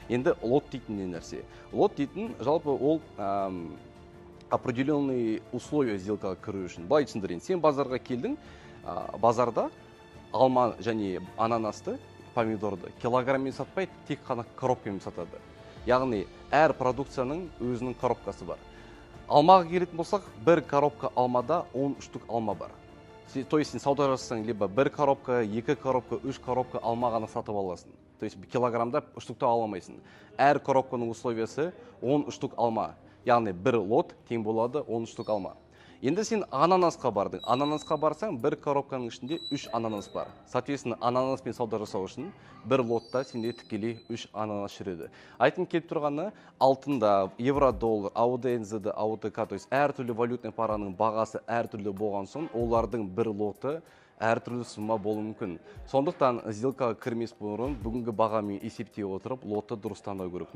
Енді лот дейтін не нәрсе? Лот дейтін жалпы ол определенный условия сделкаға кіру үшін. Былай түсіндірейін, сен базарға келдің, базарда алма және ананасты, помидорды килограммен сатпайды, тек қана коробкамен сатады. Яғни әр продукцияның өзінің коробкасы бар. Алмаға келетін болсақ, бір коробка алмада 10 штук алма бар. То есть сен сауда жасасаң, либо бір коробка, 2 коробка, 3 коробка алма ғана сатып аласың. То есть килограммда штукта аламайсың. Әр коробканың условиясы 10 штук алма. Яғни бір лот тең болады 10 штук алма. Енді сен ананасқа бардың. Ананасқа барсаң, бір коробканың ішінде 3 ананас бар. Соответственно, ананаспен сауда жасау үшін бір лотта сенде тікелей 3 ананас жүреді. Айтын келіп тұрғаны, алтында, евро-доллар, АУД-НЗ-ді, АУТК, то есть әртүрлі валютный параның бағасы әртүрлі болған соң, олардың бір лоты әртүрлі сумма болуы мүмкін. Сондықтан сделкаға кірмес бұрын бүгінгі бағамен есептей отырып, лотты дұрыс таңдау керек.